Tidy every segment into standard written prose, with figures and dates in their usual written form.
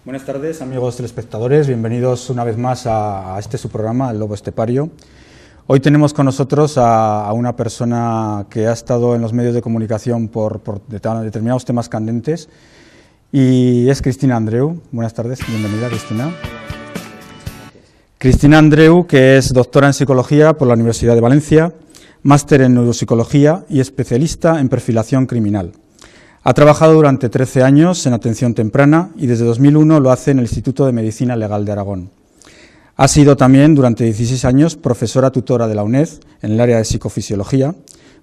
Buenas tardes, amigos telespectadores, bienvenidos una vez más a este su programa, El Lobo Estepario. Hoy tenemos con nosotros a una persona que ha estado en los medios de comunicación por determinados temas candentes y es Cristina Andreu. Buenas tardes, bienvenida, Cristina. Cristina Andreu, que es doctora en Psicología por la Universidad de Valencia, máster en Neuropsicología y especialista en perfilación criminal. Ha trabajado durante 13 años en atención temprana y desde 2001 lo hace en el Instituto de Medicina Legal de Aragón. Ha sido también durante 16 años profesora tutora de la UNED en el área de psicofisiología,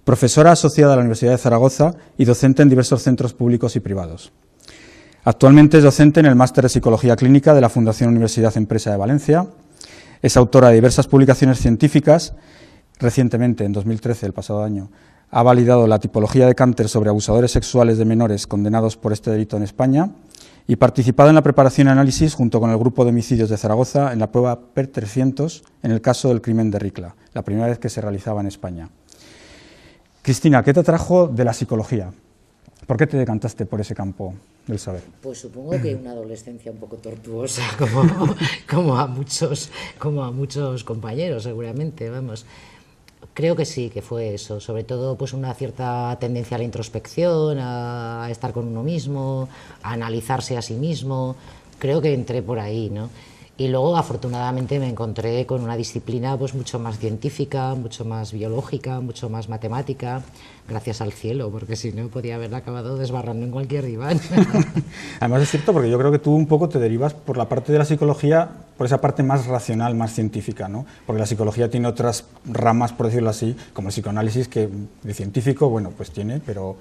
profesora asociada a la Universidad de Zaragoza y docente en diversos centros públicos y privados. Actualmente es docente en el Máster de Psicología Clínica de la Fundación Universidad Empresa de Valencia. Es autora de diversas publicaciones científicas. Recientemente, en 2013, el pasado año, ha validado la tipología de Canter sobre abusadores sexuales de menores condenados por este delito en España y participado en la preparación y análisis junto con el Grupo de Homicidios de Zaragoza en la prueba PER 300 en el caso del crimen de Ricla, la primera vez que se realizaba en España. Cristina, ¿qué te atrajo de la psicología? ¿Por qué te decantaste por ese campo del saber? Pues supongo que una adolescencia un poco tortuosa, como a muchos compañeros, seguramente, vamos. Creo que sí, que fue eso, sobre todo pues una cierta tendencia a la introspección, a estar con uno mismo, a analizarse a sí mismo. Creo que entré por ahí, ¿no? Y luego, afortunadamente, me encontré con una disciplina pues mucho más científica, mucho más biológica, mucho más matemática, gracias al cielo, porque si no podía haberla acabado desbarrando en cualquier diván. Además es cierto, porque yo creo que tú un poco te derivas por la parte de la psicología, por esa parte más racional, más científica, ¿no? Porque la psicología tiene otras ramas, por decirlo así, como el psicoanálisis, que de científico, bueno, pues tiene, pero...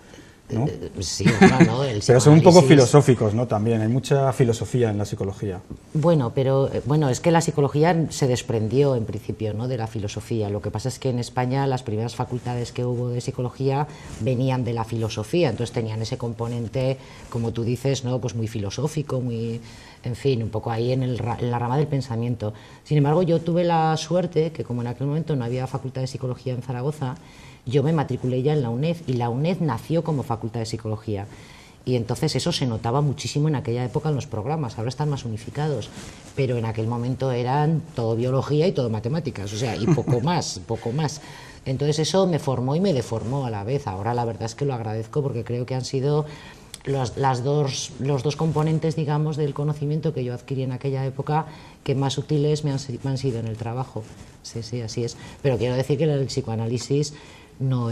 ¿no? Sí, no, pero son un poco filosóficos, ¿no? También hay mucha filosofía en la psicología. Bueno, pero es que la psicología se desprendió en principio, ¿no?, de la filosofía. Lo que pasa es que en España las primeras facultades que hubo de psicología venían de la filosofía, entonces tenían ese componente, como tú dices, ¿no?, pues muy filosófico, muy, en fin, un poco ahí en la rama del pensamiento. Sin embargo, yo tuve la suerte que, como en aquel momento no había facultad de psicología en Zaragoza, yo me matriculé ya en la UNED y la UNED nació como facultad de psicología y entonces eso se notaba muchísimo en aquella época en los programas. Ahora están más unificados, pero en aquel momento eran todo biología y todo matemáticas, o sea, y poco más, poco más. Entonces eso me formó y me deformó a la vez. Ahora la verdad es que lo agradezco porque creo que han sido los dos componentes, digamos, del conocimiento que yo adquirí en aquella época que más útiles me han sido en el trabajo. Sí, sí, así es. Pero quiero decir que el psicoanálisis no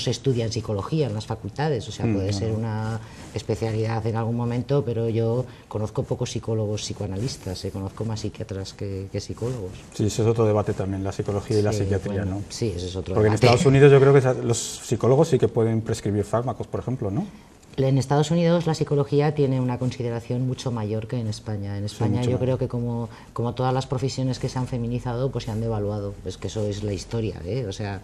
se estudia en psicología en las facultades, o sea, puede ser una especialidad en algún momento, pero yo conozco pocos psicólogos psicoanalistas, conozco más psiquiatras que psicólogos. Sí, ese es otro debate también, la psicología y la psiquiatría, bueno, ¿no? Sí, ese es otro Porque debate. En Estados Unidos yo creo que los psicólogos sí que pueden prescribir fármacos, por ejemplo, ¿no? En Estados Unidos la psicología tiene una consideración mucho mayor que en España. En España yo creo que como todas las profesiones que se han feminizado, pues se han devaluado. Es que eso es la historia, ¿eh? O sea,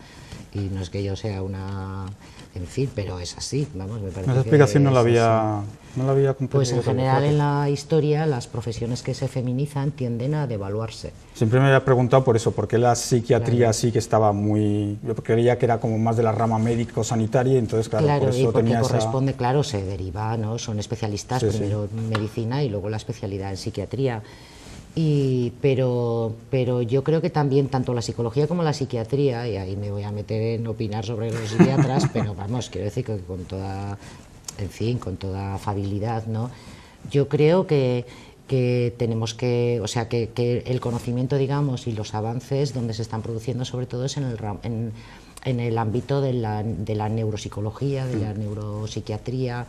y no es que yo sea una... En fin, pero es así, vamos, me parece. Esa explicación no la había comprendido. Pues en general en la historia las profesiones que se feminizan tienden a devaluarse. Siempre me había preguntado por eso, por qué la psiquiatría sí que estaba muy... Yo creía que era como más de la rama médico-sanitaria, entonces claro, por eso y porque tenía corresponde, claro, se deriva, ¿no? Son especialistas, primero medicina y luego la especialidad en psiquiatría. Pero yo creo que también tanto la psicología como la psiquiatría, y ahí me voy a meter en opinar sobre los psiquiatras, pero vamos, quiero decir que con toda, en fin, con toda afabilidad, ¿no? Yo creo que tenemos que, o sea, que el conocimiento, digamos, y los avances donde se están produciendo sobre todo es en el ámbito de la neuropsicología, de la neuropsiquiatría.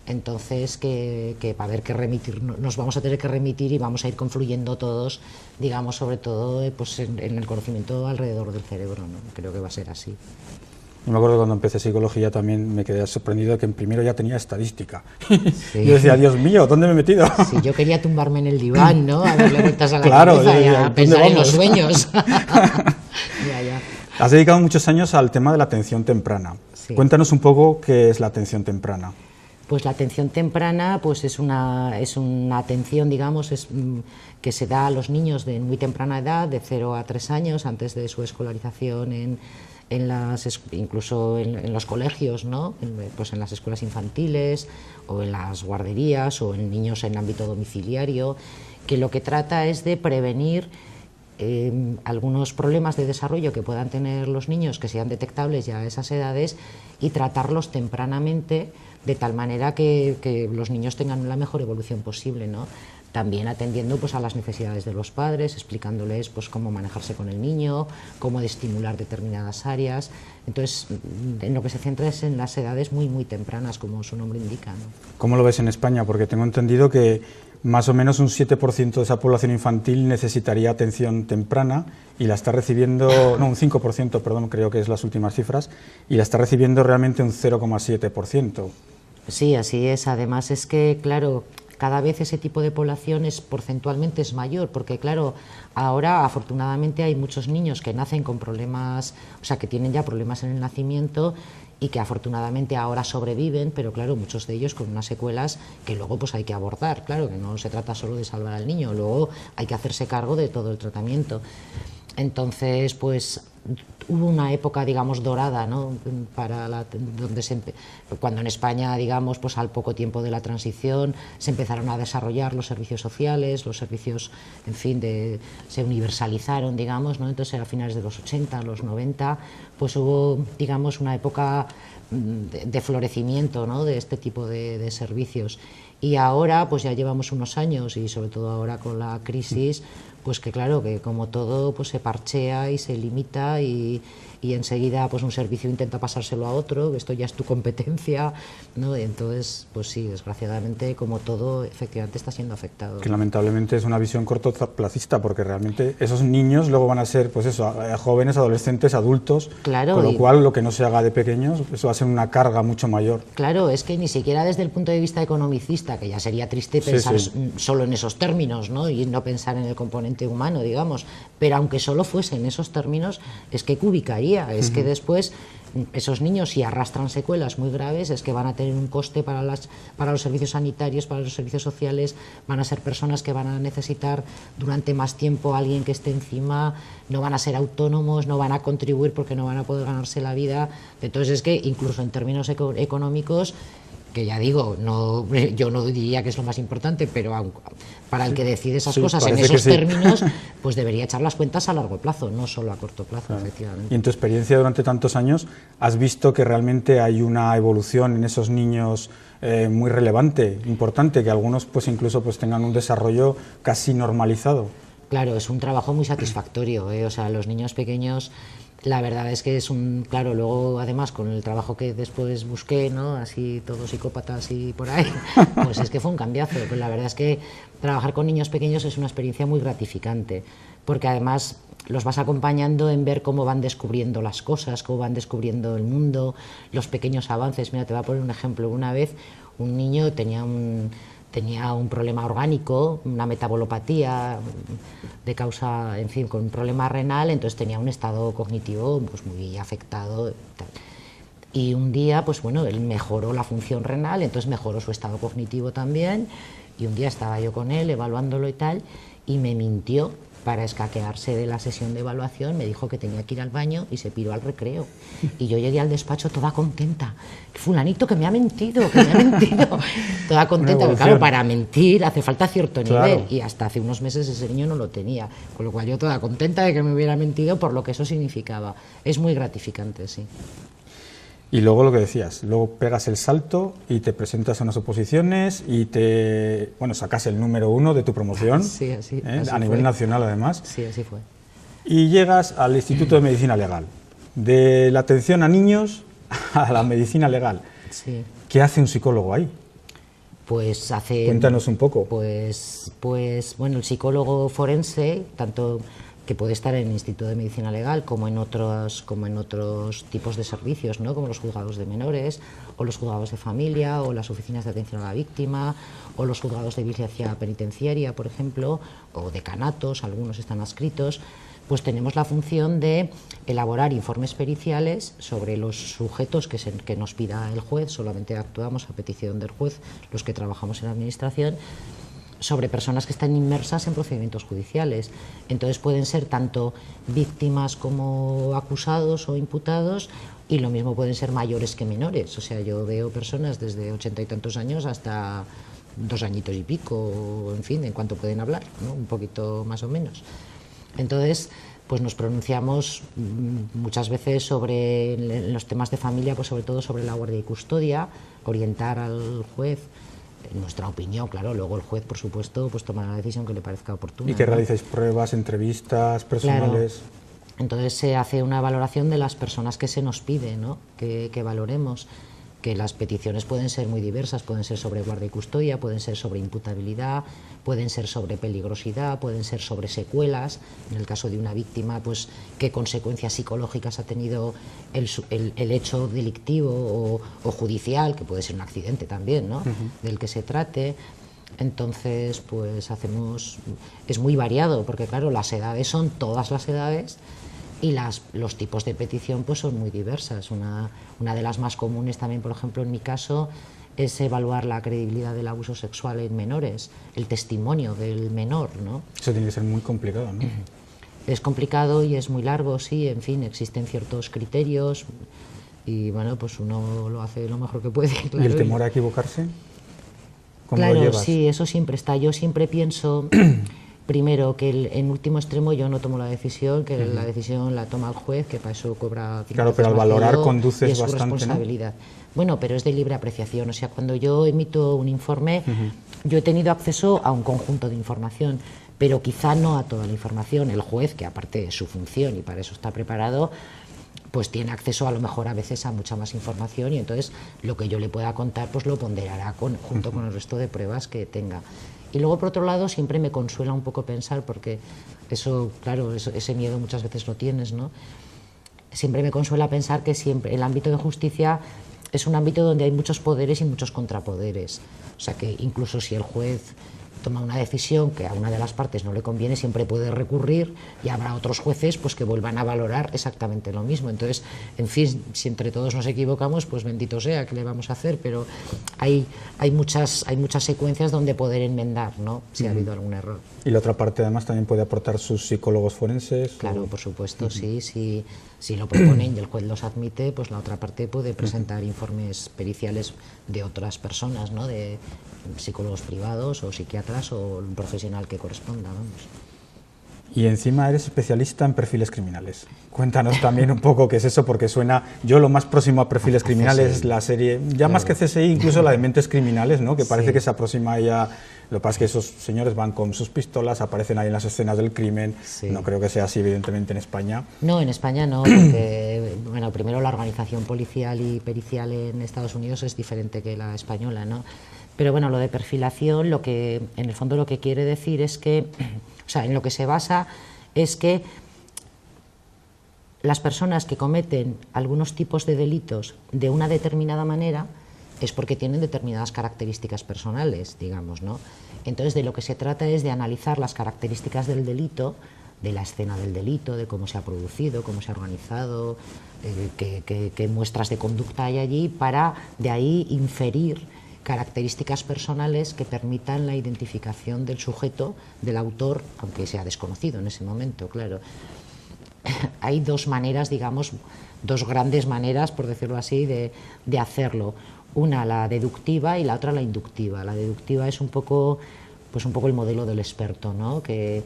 Entonces, que va a haber que remitir, nos vamos a tener que remitir y vamos a ir confluyendo todos, digamos, sobre todo pues en el conocimiento alrededor del cerebro, ¿no? Creo que va a ser así. Yo me acuerdo cuando empecé psicología también me quedé sorprendido de que en primero ya tenía estadística. Sí. Yo decía, Dios mío, ¿dónde me he metido? Sí, yo quería tumbarme en el diván, ¿no? A darle vueltas a la cabeza y a pensar en los sueños. Ya. Has dedicado muchos años al tema de la atención temprana. Sí. Cuéntanos un poco qué es la atención temprana. Pues la atención temprana pues es una atención, digamos, que se da a los niños de muy temprana edad, de 0 a 3 años, antes de su escolarización incluso en los colegios, ¿no? Pues en las escuelas infantiles o en las guarderías o en niños en ámbito domiciliario, que lo que trata es de prevenir algunos problemas de desarrollo que puedan tener los niños que sean detectables ya a esas edades y tratarlos tempranamente de tal manera que los niños tengan la mejor evolución posible, ¿no? También atendiendo pues a las necesidades de los padres, explicándoles pues cómo manejarse con el niño, cómo estimular determinadas áreas. Entonces, en lo que se centra es en las edades muy tempranas, como su nombre indica, ¿no? ¿Cómo lo ves en España? Porque tengo entendido que más o menos un 7% de esa población infantil necesitaría atención temprana y la está recibiendo, no, un 5%, perdón, creo que es las últimas cifras, y la está recibiendo realmente un 0,7%. Sí, así es. Además es que, claro, cada vez ese tipo de población porcentualmente es mayor, porque claro, ahora afortunadamente hay muchos niños que nacen con problemas, o sea, que tienen ya problemas en el nacimiento y que afortunadamente ahora sobreviven, pero claro, muchos de ellos con unas secuelas que luego pues hay que abordar, claro, que no se trata solo de salvar al niño, luego hay que hacerse cargo de todo el tratamiento. Entonces, pues hubo una época, digamos, dorada, ¿no? Cuando en España, digamos, pues al poco tiempo de la transición se empezaron a desarrollar los servicios sociales, los servicios, en fin, se universalizaron, digamos, ¿no? Entonces a finales de los 80, los 90, pues hubo, digamos, una época de florecimiento, ¿no? De este tipo de servicios. Y ahora, pues ya llevamos unos años, y sobre todo ahora con la crisis, pues que claro, que como todo pues se parchea y se limita y enseguida pues un servicio intenta pasárselo a otro, esto ya es tu competencia, ¿no? Entonces, pues sí, desgraciadamente, como todo, efectivamente está siendo afectado. Que lamentablemente es una visión cortoplacista, porque realmente esos niños luego van a ser, pues eso, jóvenes, adolescentes, adultos, claro, con lo cual lo que no se haga de pequeños, eso va a ser una carga mucho mayor. Claro, es que ni siquiera desde el punto de vista economicista, que ya sería triste pensar solo en esos términos, ¿no? Y no pensar en el componente humano, digamos, pero aunque solo fuese en esos términos, es que cubicaría, es que después esos niños, si arrastran secuelas muy graves, es que van a tener un coste para los servicios sanitarios, para los servicios sociales, van a ser personas que van a necesitar durante más tiempo a alguien que esté encima, no van a ser autónomos, no van a contribuir porque no van a poder ganarse la vida. Entonces es que incluso en términos económicos, que ya digo, yo no diría que es lo más importante, pero para el que decide esas cosas en esos términos, pues debería echar las cuentas a largo plazo, no solo a corto plazo, efectivamente. Y en tu experiencia durante tantos años, ¿has visto que realmente hay una evolución en esos niños muy relevante, importante, que algunos pues incluso pues tengan un desarrollo casi normalizado? Claro, es un trabajo muy satisfactorio, o sea, los niños pequeños, la verdad es que es claro, luego además con el trabajo que después busqué, ¿no? Así todos psicópatas y por ahí, pues es que fue un cambiazo. Pues la verdad es que trabajar con niños pequeños es una experiencia muy gratificante, porque además los vas acompañando en ver cómo van descubriendo las cosas, cómo van descubriendo el mundo, los pequeños avances. Mira, te voy a poner un ejemplo. Una vez un niño tenía un problema orgánico, una metabolopatía de causa, en fin, con un problema renal, entonces tenía un estado cognitivo pues muy afectado. Y un día, pues bueno, él mejoró la función renal, entonces mejoró su estado cognitivo también, y un día estaba yo con él evaluándolo y tal, y me mintió para escaquearse de la sesión de evaluación, me dijo que tenía que ir al baño y se piró al recreo. Y yo llegué al despacho toda contenta. Fulanito que me ha mentido, toda contenta, porque claro, para mentir hace falta cierto nivel, y hasta hace unos meses ese niño no lo tenía, con lo cual yo toda contenta de que me hubiera mentido por lo que eso significaba. Es muy gratificante, sí. Y luego lo que decías, luego pegas el salto y te presentas a unas oposiciones y sacas el número 1 de tu promoción, sí, así a nivel nacional además. Sí, así fue. Y llegas al Instituto de Medicina Legal, de la atención a niños a la medicina legal. Sí. ¿Qué hace un psicólogo ahí? Pues Cuéntanos un poco. Pues bueno, el psicólogo forense, tanto que puede estar en el Instituto de Medicina Legal como en otros tipos de servicios, ¿no? Como los juzgados de menores, o los juzgados de familia, o las oficinas de atención a la víctima, o los juzgados de vigilancia penitenciaria, por ejemplo, o decanatos, algunos están adscritos. Pues tenemos la función de elaborar informes periciales sobre los sujetos que nos pida el juez, solamente actuamos a petición del juez los que trabajamos en la administración, sobre personas que están inmersas en procedimientos judiciales. Entonces pueden ser tanto víctimas como acusados o imputados, y lo mismo pueden ser mayores que menores. O sea, yo veo personas desde 80 y tantos años hasta 2 añitos y pico, en fin, en cuanto pueden hablar, ¿no? Un poquito más o menos. Entonces, pues nos pronunciamos muchas veces sobre en los temas de familia, pues sobre todo sobre la guardia y custodia, orientar al juez en nuestra opinión, claro, luego el juez, por supuesto, pues tomará la decisión que le parezca oportuna. ¿Y que ¿no? realizáis pruebas, entrevistas personales? Claro. Entonces se hace una valoración de las personas que se nos pide, ¿no? que valoremos, que las peticiones pueden ser muy diversas, pueden ser sobre guardia y custodia, pueden ser sobre imputabilidad, pueden ser sobre peligrosidad, pueden ser sobre secuelas, en el caso de una víctima, pues qué consecuencias psicológicas ha tenido el hecho delictivo o judicial, que puede ser un accidente también, ¿no? Del que se trate. Entonces, pues es muy variado, porque claro, las edades son todas las edades, y los tipos de petición pues son muy diversas. Una de las más comunes también, por ejemplo, en mi caso, es evaluar la credibilidad del abuso sexual en menores, el testimonio del menor, ¿no? Eso tiene que ser muy complicado, ¿no? Es complicado y es muy largo, sí, en fin, existen ciertos criterios y bueno, pues uno lo hace lo mejor que puede. Claro. ¿Y el temor a equivocarse? ¿Cómo claro, lo llevas? Sí, eso siempre está. Yo siempre pienso... Primero, que en último extremo yo no tomo la decisión, que la decisión la toma el juez, que para eso cobra... Claro, pero al valorar conduces y es bastante, su responsabilidad. ¿No? Bueno, pero es de libre apreciación. O sea, cuando yo emito un informe, yo he tenido acceso a un conjunto de información, pero quizá no a toda la información. El juez, que aparte es su función y para eso está preparado, pues tiene acceso a lo mejor a veces a mucha más información, y entonces lo que yo le pueda contar pues lo ponderará junto con el resto de pruebas que tenga. Y luego, por otro lado, siempre me consuela un poco pensar, porque eso, claro, ese miedo muchas veces lo tienes, ¿no? Siempre me consuela pensar que siempre el ámbito de justicia es un ámbito donde hay muchos poderes y muchos contrapoderes. O sea que incluso si el juez toma una decisión que a una de las partes no le conviene, siempre puede recurrir, y habrá otros jueces pues que vuelvan a valorar exactamente lo mismo. Entonces, en fin, si entre todos nos equivocamos, pues bendito sea, ¿qué le vamos a hacer? Pero hay muchas secuencias donde poder enmendar, ¿no? Si ha habido algún error. Y la otra parte además también puede aportar sus psicólogos forenses. Claro, por supuesto, sí. Si lo proponen y el juez los admite, pues la otra parte puede presentar informes periciales de otras personas, ¿no? De psicólogos privados o psiquiatras o un profesional que corresponda, vamos. Y encima eres especialista en perfiles criminales. Cuéntanos también un poco qué es eso, porque suena... Yo lo más próximo a perfiles criminales es la serie, ya claro. Más que CSI, incluso la de Mentes Criminales, ¿no? Que parece que se aproxima ya... Lo que pasa es que esos señores van con sus pistolas, aparecen ahí en las escenas del crimen. No creo que sea así, evidentemente, en España. No, en España no, porque, bueno, primero la organización policial y pericial en Estados Unidos es diferente que la española, ¿no? Pero bueno, lo de perfilación, en el fondo lo que quiere decir es que, o sea, en lo que se basa es que las personas que cometen algunos tipos de delitos de una determinada manera es porque tienen determinadas características personales, digamos, ¿no? Entonces, de lo que se trata es de analizar las características del delito, de la escena del delito, de cómo se ha producido, cómo se ha organizado, qué muestras de conducta hay allí, para de ahí inferir características personales que permitan la identificación del sujeto, del autor, aunque sea desconocido en ese momento, claro. Hay dos maneras, digamos, dos grandes maneras, por decirlo así, de hacerlo. Una, la deductiva, y la otra, la inductiva. La deductiva es un poco el modelo del experto, ¿no? Que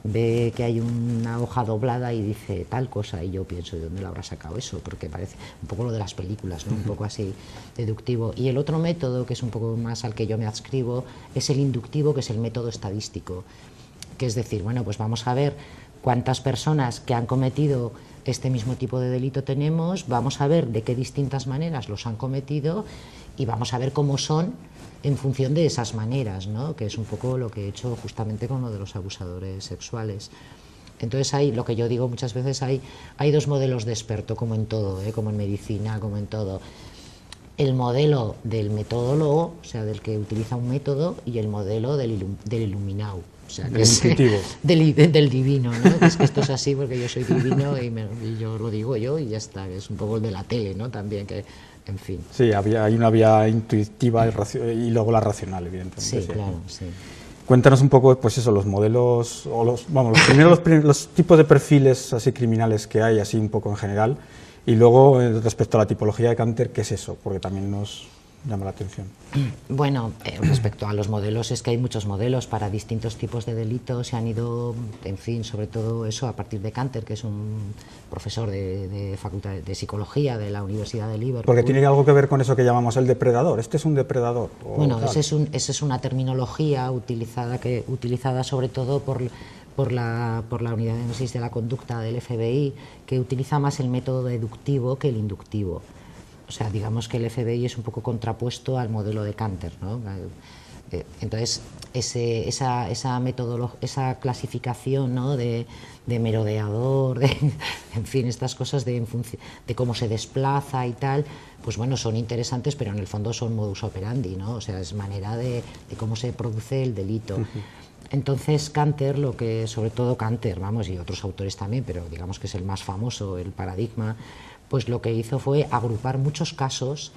ve que hay una hoja doblada y dice tal cosa, y yo pienso, ¿de dónde lo habrá sacado eso? Porque parece un poco lo de las películas, ¿no? Un poco así deductivo. Y el otro método, que es un poco más al que yo me adscribo, es el inductivo, que es el método estadístico. Que es decir, bueno, pues vamos a ver cuántas personas que han cometido este mismo tipo de delito tenemos, vamos a ver de qué distintas maneras los han cometido y vamos a ver cómo son en función de esas maneras, ¿no? Que es un poco lo que he hecho justamente con lo de los abusadores sexuales. Entonces lo que yo digo muchas veces, hay dos modelos de experto, como en todo, como en medicina, como en todo. El modelo del metodólogo, o sea, del que utiliza un método, y el modelo del iluminado. O sea, que es del divino, ¿no? Es que esto es así porque yo soy divino y yo lo digo yo y ya está. Es un poco el de la tele, ¿no? También, que en fin. Sí, hay una vía intuitiva y luego la racional, evidentemente. Sí, claro, sí. Cuéntanos un poco, pues eso, los modelos, o los tipos de perfiles así criminales que hay, así un poco en general, y luego respecto a la tipología de Canter, ¿qué es eso? Porque también nos llama la atención. Bueno, respecto a los modelos, es que hay muchos modelos para distintos tipos de delitos, se han ido, en fin, sobre todo eso a partir de Canter, que es un profesor de Facultad de Psicología de la Universidad de Liverpool. Porque tiene algo que ver con eso que llamamos el depredador. ¿Este es un depredador? Bueno, esa es una terminología utilizada sobre todo por la Unidad de Análisis de la Conducta del FBI, que utiliza más el método deductivo que el inductivo. O sea, digamos que el FBI es un poco contrapuesto al modelo de Canter, ¿no? Entonces, esa clasificación, ¿no?, de merodeador, en fin, estas cosas de cómo se desplaza y tal, pues bueno, son interesantes, pero en el fondo son modus operandi, ¿no? O sea, es manera de cómo se produce el delito. Entonces, Canter, sobre todo Canter, vamos, y otros autores también, pero digamos que es el más famoso, el paradigma, pues lo que hizo fue agrupar muchos casos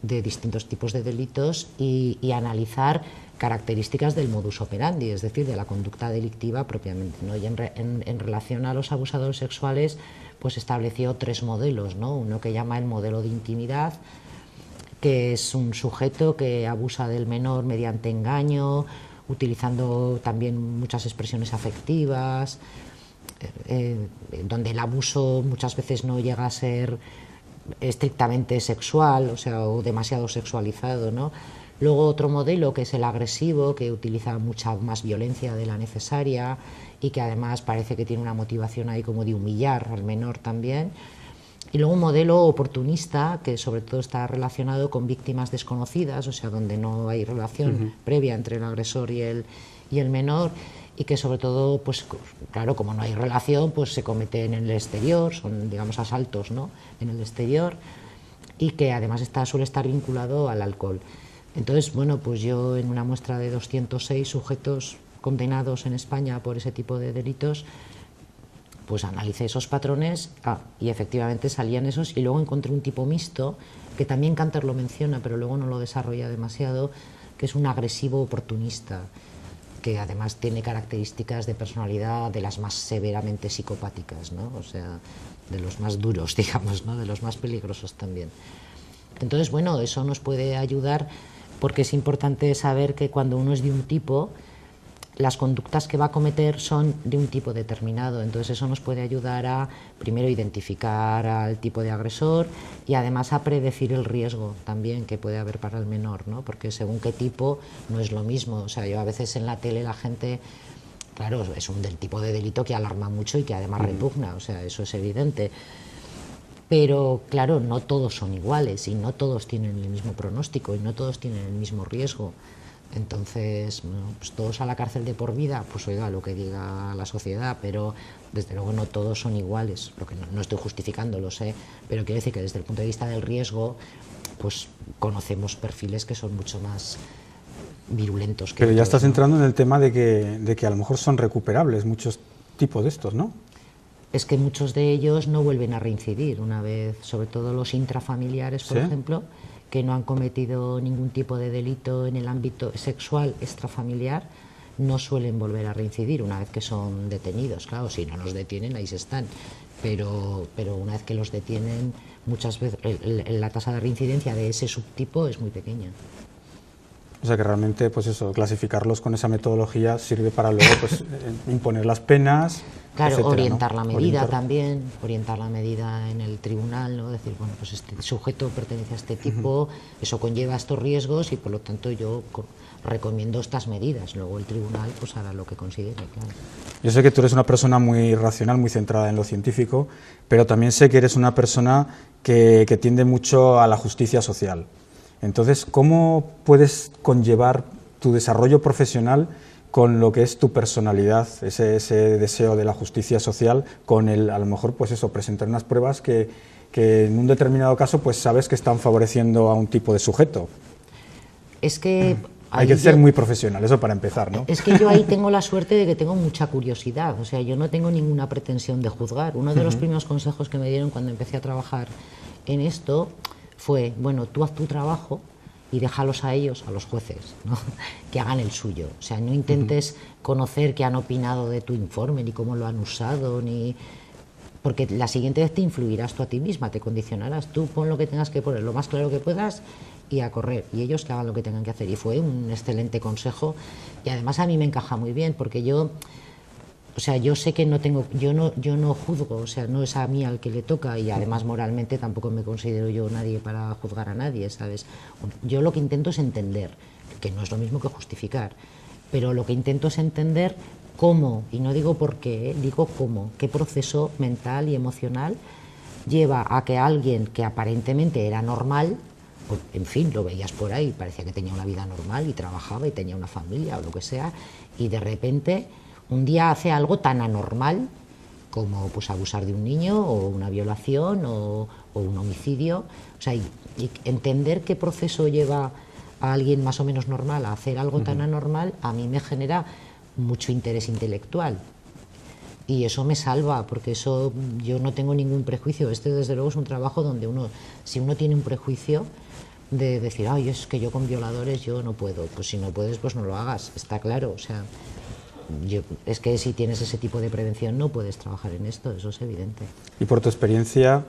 de distintos tipos de delitos y analizar características del modus operandi, es decir, de la conducta delictiva propiamente, ¿no? Y en relación a los abusadores sexuales, pues estableció 3 modelos, ¿no? Uno que llama el modelo de intimidad, que es un sujeto que abusa del menor mediante engaño, utilizando también muchas expresiones afectivas, donde el abuso muchas veces no llega a ser estrictamente sexual, o sea, o demasiado sexualizado, ¿no? Luego otro modelo, que es el agresivo, que utiliza mucha más violencia de la necesaria y que además parece que tiene una motivación ahí como de humillar al menor también. Y luego un modelo oportunista, que sobre todo está relacionado con víctimas desconocidas, o sea, donde no hay relación previa entre el agresor y el menor, y que sobre todo, pues claro, como no hay relación, pues se comete en el exterior, son, digamos, asaltos, ¿no?, en el exterior, y que además suele estar vinculado al alcohol. Entonces, bueno, pues yo en una muestra de 206 sujetos condenados en España por ese tipo de delitos, pues analicé esos patrones y efectivamente salían esos, y luego encontré un tipo mixto, que también Canter lo menciona, pero luego no lo desarrolla demasiado, que es un agresivo oportunista, que además tiene características de personalidad de las más severamente psicopáticas, ¿no? O sea, de los más duros, digamos, ¿no?, de los más peligrosos también. Entonces, bueno, eso nos puede ayudar, porque es importante saber que cuando uno es de un tipo, las conductas que va a cometer son de un tipo determinado. Entonces eso nos puede ayudar a, primero, identificar al tipo de agresor y además a predecir el riesgo también que puede haber para el menor, ¿no? Porque según qué tipo no es lo mismo. O sea, yo a veces en la tele la gente, claro, es del tipo de delito que alarma mucho y que además repugna, o sea, eso es evidente. Pero claro, no todos son iguales y no todos tienen el mismo pronóstico y no todos tienen el mismo riesgo. Entonces, bueno, pues todos a la cárcel de por vida, pues oiga, lo que diga la sociedad, pero desde luego no todos son iguales, lo que no estoy justificando, lo sé, pero quiero decir que desde el punto de vista del riesgo, pues conocemos perfiles que son mucho más virulentos que Pero ya otros, estás ¿no? entrando en el tema de que a lo mejor son recuperables muchos tipos de estos, ¿no? Es que muchos de ellos no vuelven a reincidir una vez, sobre todo los intrafamiliares, por ¿Sí? ejemplo, que no han cometido ningún tipo de delito en el ámbito sexual extrafamiliar, no suelen volver a reincidir una vez que son detenidos. Claro, si no los detienen, ahí se están, pero una vez que los detienen, muchas veces la tasa de reincidencia de ese subtipo es muy pequeña. O sea que realmente, pues eso, clasificarlos con esa metodología sirve para luego, pues, imponer las penas. Claro, etcétera, orientar ¿no? la medida también, orientar la medida en el tribunal, ¿no? Decir, bueno, pues este sujeto pertenece a este tipo, eso conlleva estos riesgos y por lo tanto yo recomiendo estas medidas. Luego el tribunal pues hará lo que considere, claro. Yo sé que tú eres una persona muy racional, muy centrada en lo científico, pero también sé que eres una persona que tiende mucho a la justicia social. Entonces, ¿cómo puedes conllevar tu desarrollo profesional con lo que es tu personalidad, ese deseo de la justicia social, con el, a lo mejor, pues eso, presentar unas pruebas que en un determinado caso, pues sabes que están favoreciendo a un tipo de sujeto? Es que hay que ser muy profesional, eso para empezar, ¿no? Es que yo ahí tengo la suerte de que tengo mucha curiosidad, o sea, yo no tengo ninguna pretensión de juzgar. Uno de los primeros consejos que me dieron cuando empecé a trabajar en esto fue, bueno, tú haz tu trabajo y déjalos a ellos, a los jueces, ¿no? Que hagan el suyo. O sea, no intentes conocer qué han opinado de tu informe, ni cómo lo han usado, ni... Porque la siguiente vez te influirás tú a ti misma, te condicionarás. Tú pon lo que tengas que poner, lo más claro que puedas y a correr. Y ellos que hagan lo que tengan que hacer. Y fue un excelente consejo. Y además a mí me encaja muy bien, porque yo... O sea, yo sé que no tengo, yo no juzgo, o sea, no es a mí al que le toca, y además moralmente tampoco me considero yo nadie para juzgar a nadie, ¿sabes? Yo lo que intento es entender, que no es lo mismo que justificar, pero lo que intento es entender cómo, y no digo por qué, digo cómo, qué proceso mental y emocional lleva a que alguien que aparentemente era normal, en fin, lo veías por ahí, parecía que tenía una vida normal y trabajaba y tenía una familia o lo que sea, y de repente un día hace algo tan anormal como pues abusar de un niño o una violación o un homicidio. O sea, y entender qué proceso lleva a alguien más o menos normal a hacer algo tan anormal, a mí me genera mucho interés intelectual. Y eso me salva, porque eso yo no tengo ningún prejuicio. Este desde luego es un trabajo donde uno, si uno tiene un prejuicio de decir, ay, es que yo con violadores yo no puedo, pues si no puedes, pues no lo hagas, está claro. O sea, es que si tienes ese tipo de prevención no puedes trabajar en esto, eso es evidente. Y por tu experiencia,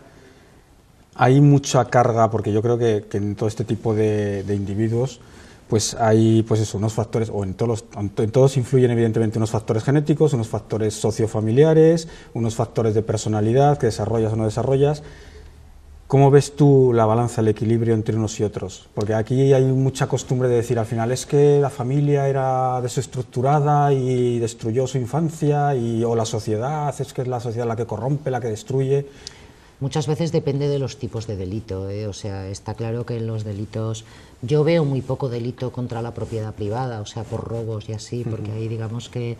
hay mucha carga, porque yo creo que en todo este tipo de individuos, pues hay pues eso, unos factores, o en todos influyen evidentemente unos factores genéticos, unos factores sociofamiliares, unos factores de personalidad que desarrollas o no desarrollas. ¿Cómo ves tú la balanza, el equilibrio entre unos y otros? Porque aquí hay mucha costumbre de decir, al final es que la familia era desestructurada y destruyó su infancia, o la sociedad, es que es la sociedad la que corrompe, la que destruye. Muchas veces depende de los tipos de delito, o sea, está claro que en los delitos, yo veo muy poco delito contra la propiedad privada, o sea, por robos y así, porque ahí digamos que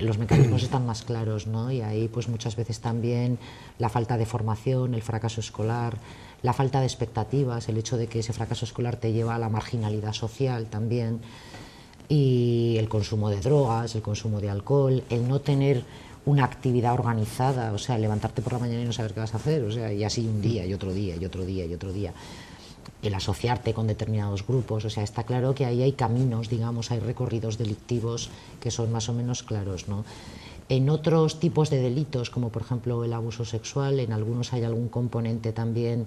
los mecanismos están más claros, ¿no? Y ahí pues muchas veces también la falta de formación, el fracaso escolar, la falta de expectativas, el hecho de que ese fracaso escolar te lleva a la marginalidad social también, y el consumo de drogas, el consumo de alcohol, el no tener una actividad organizada, o sea, levantarte por la mañana y no saber qué vas a hacer, o sea, y así un día y otro día y otro día y otro día. El asociarte con determinados grupos, o sea, está claro que ahí hay caminos, digamos, hay recorridos delictivos que son más o menos claros, ¿no? En otros tipos de delitos, como por ejemplo el abuso sexual, en algunos hay algún componente también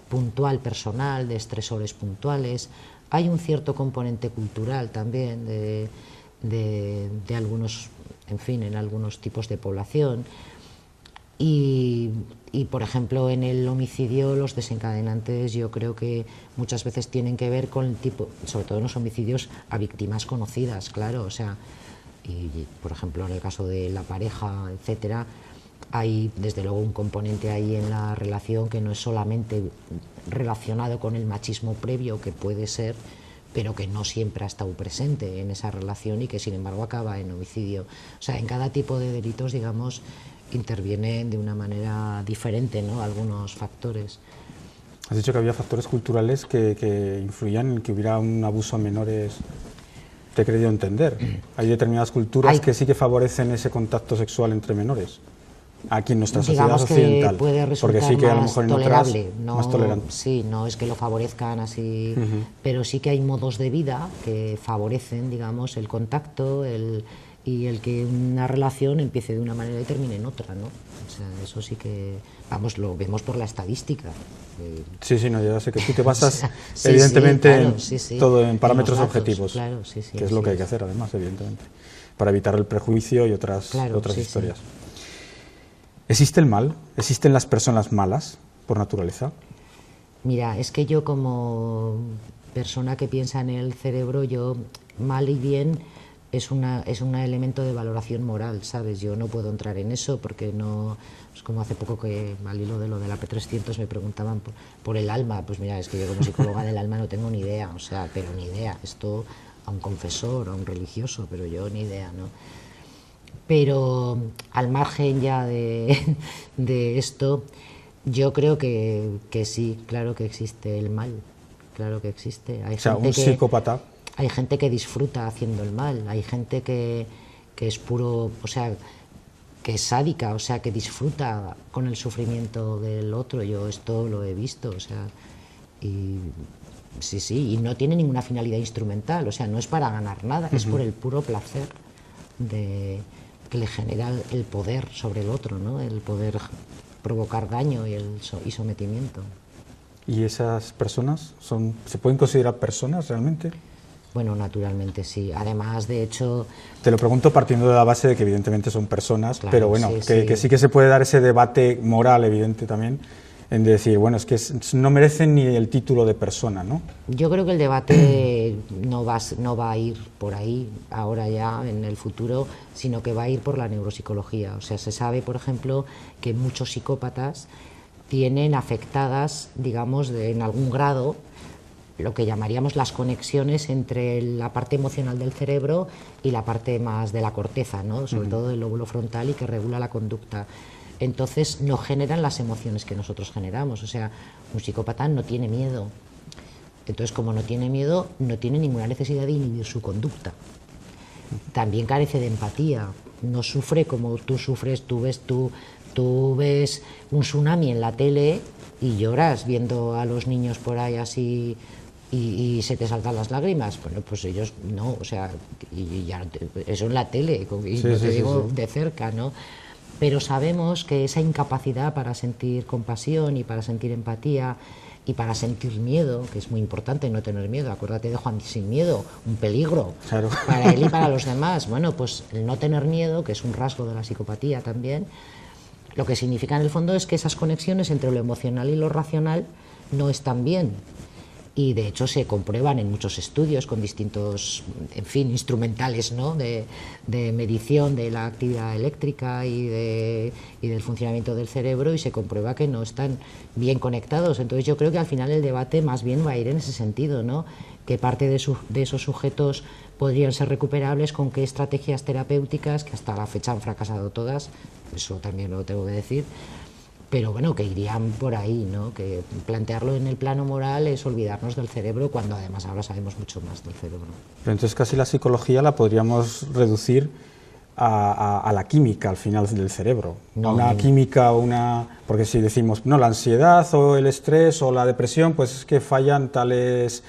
puntual, personal, de estresores puntuales, hay un cierto componente cultural también de algunos, en fin, en algunos tipos de población. Y, por ejemplo, en el homicidio, los desencadenantes yo creo que muchas veces tienen que ver con el tipo, sobre todo en los homicidios a víctimas conocidas, claro, o sea, y por ejemplo en el caso de la pareja, etcétera, hay desde luego un componente ahí en la relación que no es solamente relacionado con el machismo previo, que puede ser, pero que no siempre ha estado presente en esa relación y que sin embargo acaba en homicidio. O sea, en cada tipo de delitos, digamos, intervienen de una manera diferente, ¿no?, algunos factores. Has dicho que había factores culturales que influían en que hubiera un abuso a menores. Te he querido entender. Hay determinadas culturas que sí que favorecen ese contacto sexual entre menores. Aquí en nuestra sociedad occidental, que puede resultar porque sí que a lo más mejor en tolerable, otras no, más tolerante. Sí, no es que lo favorezcan así, pero sí que hay modos de vida que favorecen, digamos, el contacto, y el que una relación empiece de una manera y termine en otra, ¿no? O sea, eso sí que, vamos, lo vemos por la estadística. Sí, no, ya sé que tú te basas evidentemente claro, en todo en parámetros en los datos, objetivos, claro, que es lo que hay que hacer además, evidentemente, para evitar el prejuicio y otras historias. ¿Existe el mal? ¿Existen las personas malas por naturaleza? Mira, es que yo como persona que piensa en el cerebro, yo mal y bien es un elemento de valoración moral, ¿sabes? Yo no puedo entrar en eso porque no... Es como hace poco que al hilo de lo del AP300 me preguntaban por el alma. Pues mira, es que yo como psicóloga del alma no tengo ni idea, o sea, pero ni idea. Esto a un confesor, a un religioso, pero yo ni idea, ¿no? Pero al margen ya de esto, yo creo que sí, claro que existe el mal, claro que existe. O sea, un psicópata... Hay gente que disfruta haciendo el mal, hay gente que es puro, o sea, que es sádica, o sea, que disfruta con el sufrimiento del otro. Yo esto lo he visto, o sea, Y sí, sí, y no tiene ninguna finalidad instrumental, o sea, no es para ganar nada, es por el puro placer que le genera el poder sobre el otro, ¿no? El poder provocar daño y sometimiento. ¿Y esas personas se pueden considerar personas realmente? Bueno, naturalmente sí. Además, de hecho... Te lo pregunto partiendo de la base de que evidentemente son personas, claro, pero bueno, que sí que se puede dar ese debate moral evidente también, en decir, bueno, es que no merecen ni el título de persona, ¿no? Yo creo que el debate no va a ir por ahí ahora ya en el futuro, sino que va a ir por la neuropsicología. O sea, se sabe, por ejemplo, que muchos psicópatas tienen afectadas, digamos, en algún grado, lo que llamaríamos las conexiones entre la parte emocional del cerebro y la parte más de la corteza, ¿no? Sobre todo el lóbulo frontal, y que regula la conducta. Entonces no generan las emociones que nosotros generamos. O sea, un psicópata no tiene miedo. Entonces, como no tiene miedo, no tiene ninguna necesidad de inhibir su conducta. También carece de empatía. No sufre como tú sufres. Tú ves un tsunami en la tele y lloras viendo a los niños por ahí así y se te saltan las lágrimas. Bueno, pues ellos no, o sea, y ya, eso en la tele, y sí, no te digo de cerca, ¿no? Pero sabemos que esa incapacidad para sentir compasión y para sentir empatía y para sentir miedo, que es muy importante no tener miedo, acuérdate de Juan sin miedo, un peligro claro. para él y para los demás. Bueno, pues el no tener miedo, que es un rasgo de la psicopatía también, lo que significa en el fondo es que esas conexiones entre lo emocional y lo racional no están bien. Y de hecho se comprueban en muchos estudios con distintos, en fin, instrumentales, ¿no? de medición de la actividad eléctrica y del funcionamiento del cerebro, y se comprueba que no están bien conectados. Entonces yo creo que al final el debate más bien va a ir en ese sentido, ¿no? Que parte de esos sujetos podrían ser recuperables, con qué estrategias terapéuticas, que hasta la fecha han fracasado todas, eso también lo tengo que decir, pero bueno, que irían por ahí, ¿no? Que plantearlo en el plano moral es olvidarnos del cerebro, cuando además ahora sabemos mucho más del cerebro. Pero entonces casi la psicología la podríamos reducir a la química al final del cerebro. No, una química, porque si decimos, no, la ansiedad o el estrés o la depresión, pues es que fallan tales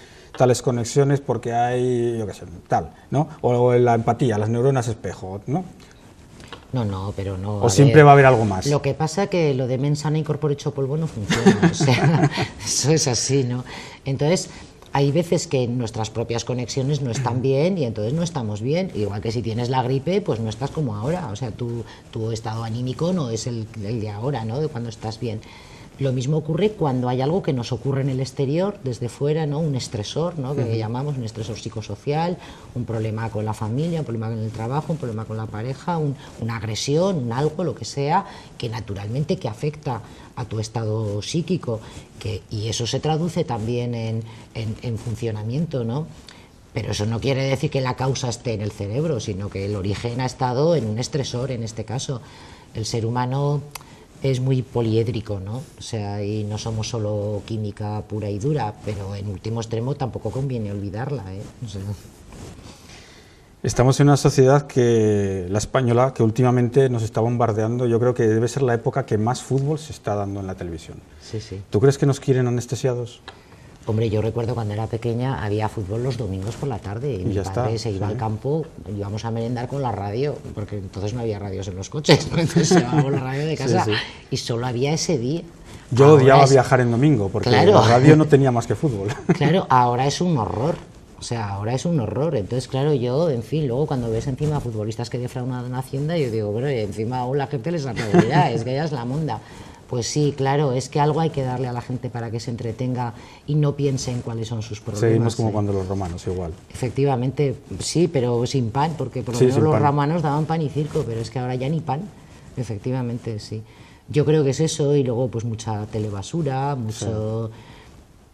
conexiones porque hay, yo qué sé, tal, ¿no? O la empatía, las neuronas espejo, ¿no? No, pero no. O siempre va a haber algo más. Lo que pasa que lo de mens sana in corpore hecho polvo no funciona, o sea, eso es así, ¿no? Entonces, hay veces que nuestras propias conexiones no están bien y entonces no estamos bien. Igual que si tienes la gripe, pues no estás como ahora, o sea, tu estado anímico no es el de ahora, ¿no? De cuando estás bien. Lo mismo ocurre cuando hay algo que nos ocurre en el exterior, desde fuera, ¿no? Un estresor, ¿no? Que llamamos un estresor psicosocial, un problema con la familia, un problema con el trabajo, un problema con la pareja, una agresión, un algo, lo que sea, que naturalmente que afecta a tu estado psíquico, y eso se traduce también en funcionamiento, ¿no? Pero eso no quiere decir que la causa esté en el cerebro, sino que el origen ha estado en un estresor, en este caso. El ser humano es muy poliédrico, ¿no? O sea, y no somos solo química pura y dura, pero en último extremo tampoco conviene olvidarla, ¿eh? O sea, estamos en una sociedad la española, que últimamente nos está bombardeando. Yo creo que debe ser la época que más fútbol se está dando en la televisión. sí, sí. ¿Tú crees que nos quieren anestesiados? Hombre, yo recuerdo cuando era pequeña había fútbol los domingos por la tarde y mi padre se iba al campo, íbamos a merendar con la radio, porque entonces no había radios en los coches, ¿no? Entonces se iba con la radio de casa y solo había ese día. Yo odiaba viajar en domingo, porque la radio no tenía más que fútbol. Claro, ahora es un horror. O sea, ahora es un horror. Entonces, claro, yo, en fin, luego cuando ves encima futbolistas que defraudan Hacienda, yo digo, bueno, y encima aún la gente les aplaudirá, es que ya es la monda. Pues sí, claro, es que algo hay que darle a la gente para que se entretenga y no piense en cuáles son sus problemas. Seguimos como cuando los romanos, igual. Efectivamente, sí, pero sin pan, porque por lo menos los romanos daban pan y circo, pero es que ahora ya ni pan. Efectivamente, sí. Yo creo que es eso, y luego pues mucha telebasura, mucho...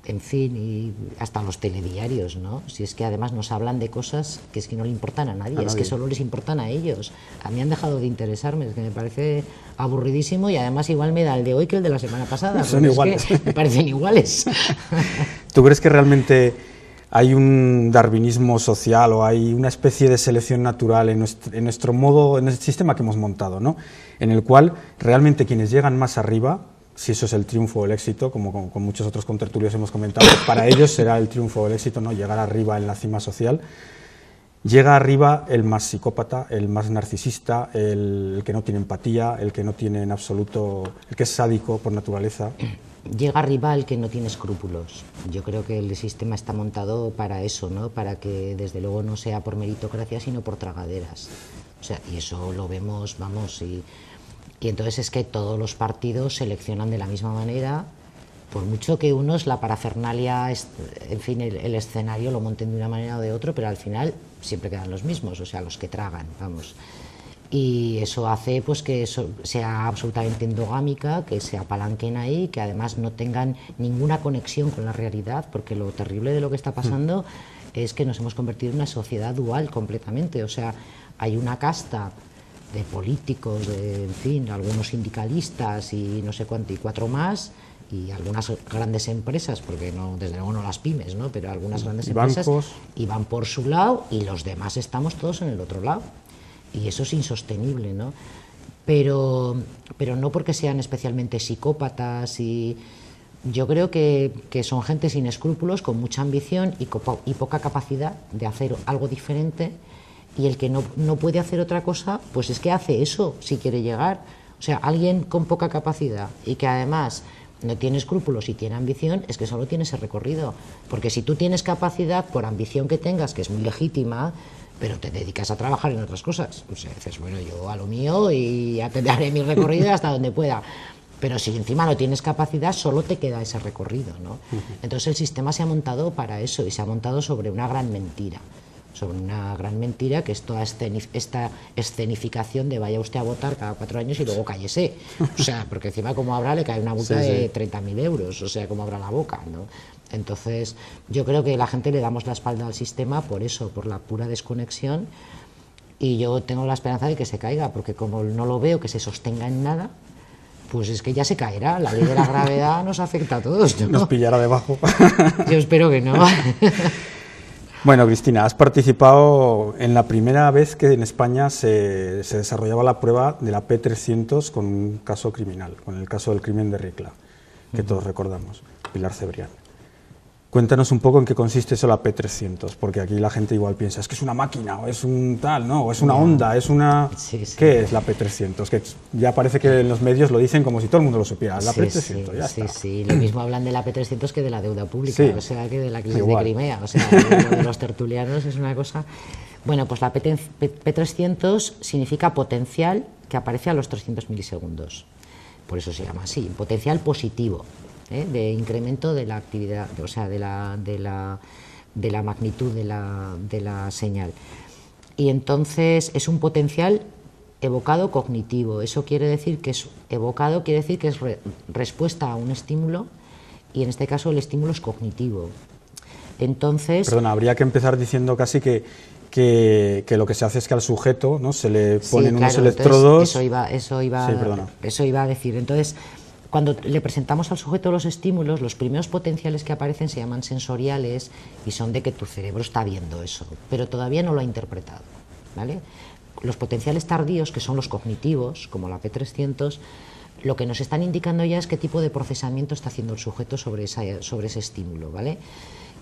En fin, y hasta los telediarios, ¿no? Si es que además nos hablan de cosas que es que no le importan a nadie, es que solo les importan a ellos. A mí han dejado de interesarme, es que me parece aburridísimo, y además igual me da el de hoy que el de la semana pasada. Son iguales. Es que me parecen iguales. ¿Tú crees que realmente hay un darwinismo social o hay una especie de selección natural en nuestro modo, en el sistema que hemos montado, ¿no? En el cual realmente quienes llegan más arriba si eso es el triunfo o el éxito, como con muchos otros contertulios hemos comentado, para ellos será el triunfo o el éxito, ¿no? Llegar arriba en la cima social. Llega arriba el más psicópata, el más narcisista, el que no tiene empatía, el que no tiene en absoluto, el que es sádico por naturaleza. Llega arriba el que no tiene escrúpulos. Yo creo que el sistema está montado para eso, ¿no? Para que desde luego no sea por meritocracia, sino por tragaderas. O sea, y eso lo vemos, vamos, y entonces es que todos los partidos seleccionan de la misma manera, por mucho que unos la parafernalia, en fin, el escenario lo monten de una manera o de otra, pero al final siempre quedan los mismos, o sea, los que tragan, vamos. Y eso hace pues que eso sea absolutamente endogámica, que se apalanquen ahí, que además no tengan ninguna conexión con la realidad, porque lo terrible de lo que está pasando es que nos hemos convertido en una sociedad dual completamente. O sea, hay una casta de políticos, de, en fin, algunos sindicalistas y no sé cuánto, y cuatro más, y algunas grandes empresas, porque no, desde luego no las pymes, ¿no? Pero algunas grandes empresas, y van por su lado y los demás estamos todos en el otro lado. Y eso es insostenible, ¿no? Pero no porque sean especialmente psicópatas, y yo creo que son gente sin escrúpulos, con mucha ambición y poca capacidad de hacer algo diferente, y el que no puede hacer otra cosa, pues es que hace eso si quiere llegar. O sea, alguien con poca capacidad y que además no tiene escrúpulos y tiene ambición, es que solo tiene ese recorrido. Porque si tú tienes capacidad, por ambición que tengas, que es muy legítima, pero te dedicas a trabajar en otras cosas, o sea, dices, bueno, yo a lo mío y ya te daré mi recorrido hasta donde pueda. Pero si encima no tienes capacidad, solo te queda ese recorrido, ¿no? Entonces el sistema se ha montado para eso, y se ha montado sobre una gran mentira. Sobre una gran mentira, que es toda esta escenificación de vaya usted a votar cada 4 años y luego cállese. O sea, porque encima como habrá le cae una multa de 30.000 euros, o sea, como abra la boca, ¿no? Entonces, yo creo que la gente le damos la espalda al sistema por eso, por la pura desconexión, y yo tengo la esperanza de que se caiga, porque como no lo veo que se sostenga en nada, pues es que ya se caerá. La ley de la gravedad nos afecta a todos, ¿no? Nos pillará debajo. Yo espero que no. Bueno, Cristina, has participado en la primera vez que en España se desarrollaba la prueba de la P300 con un caso criminal, con el caso del crimen de Ricla, que todos recordamos, Pilar Cebrián. Cuéntanos un poco en qué consiste eso la P300, porque aquí la gente igual piensa, es que es una máquina, o es un tal, ¿no? O es una onda, es una... Sí, sí. ¿Qué es la P300? Que ya parece que en los medios lo dicen como si todo el mundo lo supiera, la P300, ya está. Sí, lo mismo hablan de la P300 que de la deuda pública, o sea, que de la crisis de Crimea, o sea, de los tertulianos es una cosa... Bueno, pues la P300 significa potencial que aparece a los 300 milisegundos, por eso se llama así, potencial positivo. De incremento de la actividad, o sea, de la magnitud de la señal. Y entonces es un potencial evocado cognitivo. Eso quiere decir que es evocado, quiere decir que es respuesta a un estímulo, y en este caso el estímulo es cognitivo. Entonces... Perdona, habría que empezar diciendo casi que lo que se hace es que al sujeto, ¿no?, se le ponen unos electrodos... Eso iba a decir. Entonces, cuando le presentamos al sujeto los estímulos, los primeros potenciales que aparecen se llaman sensoriales y son de que tu cerebro está viendo eso, pero todavía no lo ha interpretado, ¿vale? Los potenciales tardíos, que son los cognitivos, como la P300, lo que nos están indicando ya es qué tipo de procesamiento está haciendo el sujeto sobre ese estímulo, ¿vale?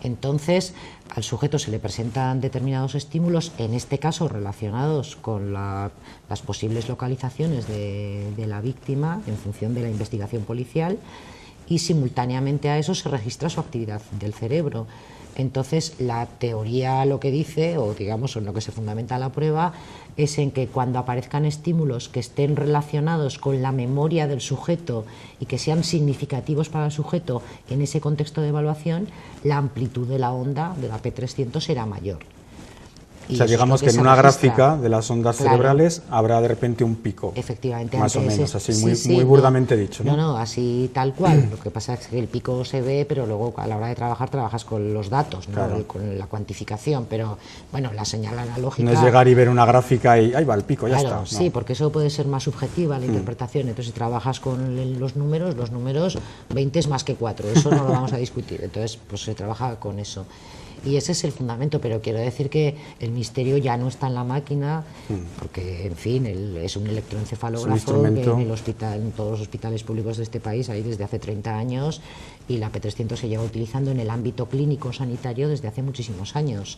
Entonces, al sujeto se le presentan determinados estímulos, en este caso relacionados con las posibles localizaciones de la víctima en función de la investigación policial, y simultáneamente a eso se registra su actividad del cerebro. Entonces, la teoría lo que dice, o digamos en lo que se fundamenta la prueba, es en que cuando aparezcan estímulos que estén relacionados con la memoria del sujeto y que sean significativos para el sujeto en ese contexto de evaluación, la amplitud de la onda de la P300 será mayor. O sea, digamos que en una gráfica de las ondas cerebrales habrá de repente un pico. Efectivamente. Más o menos, así muy burdamente dicho, ¿no? No, así tal cual. Lo que pasa es que el pico se ve, pero luego a la hora de trabajar trabajas con los datos, ¿no? Claro. Con la cuantificación, pero bueno, la señal analógica... No es llegar y ver una gráfica y ahí va el pico, ya está. ¿no? Sí, porque eso puede ser más subjetiva, la interpretación. Entonces, si trabajas con los números 20 es más que 4, eso no lo vamos a discutir. Entonces, pues se trabaja con eso. Y ese es el fundamento, pero quiero decir que el misterio ya no está en la máquina, porque, en fin, es un electroencefalógrafo que en todos los hospitales públicos de este país hay desde hace 30 años, y la P300 se lleva utilizando en el ámbito clínico sanitario desde hace muchísimos años.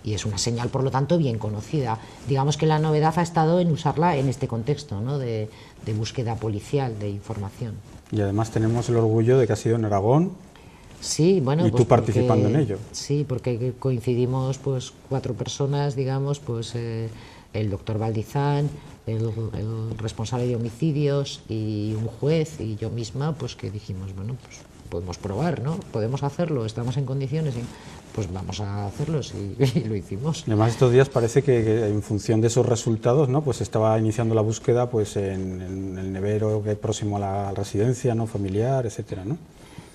Y es una señal, por lo tanto, bien conocida. Digamos que la novedad ha estado en usarla en este contexto, ¿no?, de búsqueda policial, de información. Y además tenemos el orgullo de que ha sido en Aragón. Sí, bueno, y pues tú participando en ello. Sí, porque coincidimos pues 4 personas, digamos, pues el doctor Valdizán, el responsable de homicidios y un juez y yo misma, pues que dijimos, bueno, pues podemos probar, ¿no? Podemos hacerlo, estamos en condiciones, pues vamos a hacerlo, y lo hicimos. Además, estos días parece que en función de esos resultados, ¿no?, pues estaba iniciando la búsqueda pues en el nevero que es próximo a la residencia, ¿no?, familiar, etcétera, ¿no?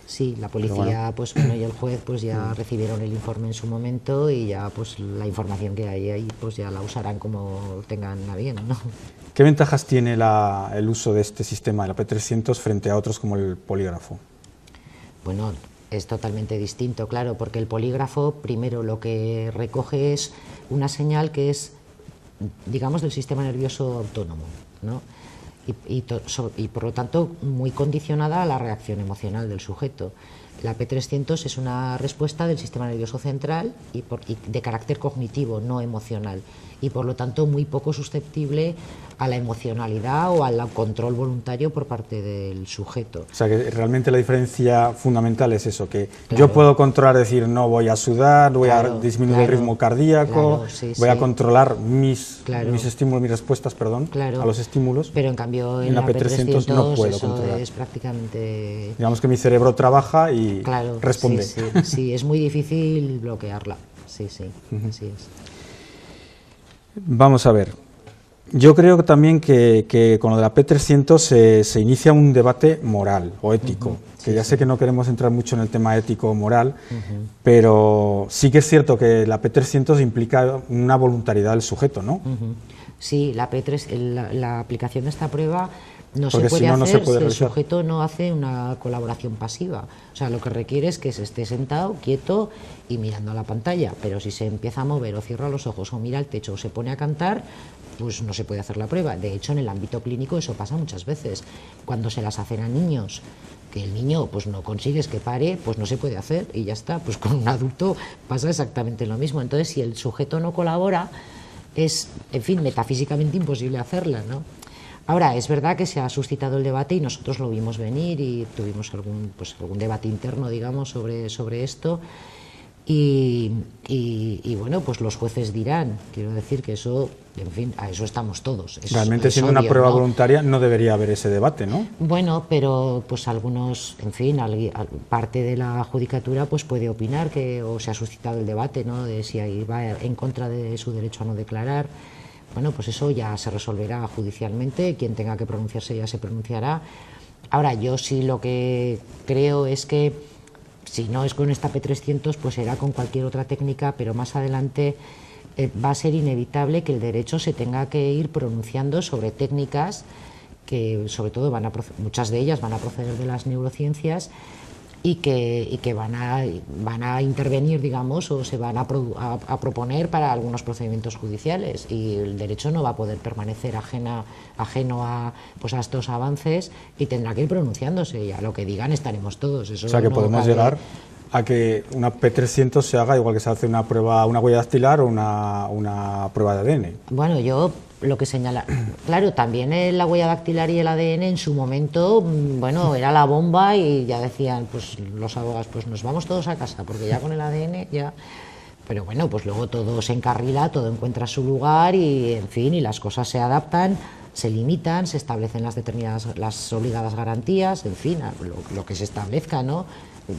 Sí, la policía, pues bueno, y el juez pues ya recibieron el informe en su momento y ya pues la información que hay ahí pues ya la usarán como tengan a bien, ¿no? ¿Qué ventajas tiene el uso de este sistema, de la P300, frente a otros como el polígrafo? Bueno, es totalmente distinto, claro, porque el polígrafo primero lo que recoge es una señal que es, digamos, del sistema nervioso autónomo, ¿no? Y por lo tanto muy condicionada a la reacción emocional del sujeto. La P300 es una respuesta del sistema nervioso central y de carácter cognitivo, no emocional, y por lo tanto muy poco susceptible a la emocionalidad o al control voluntario por parte del sujeto. O sea que realmente la diferencia fundamental es eso, que claro, yo puedo controlar, decir, no voy a sudar, voy a disminuir el ritmo cardíaco, voy a controlar mis estímulos, mis respuestas, perdón, a los estímulos. Pero en cambio en la P300 no puedo eso controlar. Es prácticamente... Digamos que mi cerebro trabaja y responde. Sí, es muy difícil bloquearla, sí, así es. Vamos a ver. Yo creo también que con lo de la P300 se inicia un debate moral o ético, que ya sé que no queremos entrar mucho en el tema ético o moral, pero sí que es cierto que la P300 implica una voluntariedad del sujeto, ¿no? Sí, la aplicación de esta prueba no se puede hacer si el sujeto no hace una colaboración pasiva. O sea, lo que requiere es que se esté sentado, quieto y mirando a la pantalla, pero si se empieza a mover o cierra los ojos o mira al techo o se pone a cantar, pues no se puede hacer la prueba. De hecho, en el ámbito clínico eso pasa muchas veces. Cuando se las hacen a niños, que el niño pues no consigues que pare, pues no se puede hacer y ya está. Pues con un adulto pasa exactamente lo mismo. Entonces, si el sujeto no colabora, es, en fin, metafísicamente imposible hacerla, ¿no? Ahora, es verdad que se ha suscitado el debate y nosotros lo vimos venir y tuvimos algún debate interno, digamos, sobre esto. Y bueno, pues los jueces dirán, quiero decir que eso, en fin, a eso estamos todos. Realmente siendo una prueba voluntaria no debería haber ese debate, ¿no? Bueno, pero pues algunos, en fin, parte de la judicatura pues puede opinar o se ha suscitado el debate, ¿no?, de si va en contra de su derecho a no declarar. Bueno, pues eso ya se resolverá judicialmente, quien tenga que pronunciarse ya se pronunciará. Ahora, yo sí lo que creo es que si no es con esta P300, pues será con cualquier otra técnica, pero más adelante va a ser inevitable que el derecho se tenga que ir pronunciando sobre técnicas que, sobre todo, muchas de ellas van a proceder de las neurociencias y que van a intervenir, digamos, o se van a proponer para algunos procedimientos judiciales, y el derecho no va a poder permanecer ajeno a estos avances y tendrá que ir pronunciándose, y a lo que digan estaremos todos. Eso o sea que podemos llegar a que una P300 se haga igual que se hace una prueba, una huella dactilar o una prueba de ADN. Bueno, yo lo que señala, claro, también la huella dactilar y el ADN en su momento, bueno, era la bomba y ya decían, pues los abogados, pues nos vamos todos a casa, porque ya con el ADN ya... Pero bueno, pues luego todo se encarrila, todo encuentra su lugar y, en fin, y las cosas se adaptan, se limitan, se establecen las obligadas garantías, en fin, lo que se establezca, ¿no?,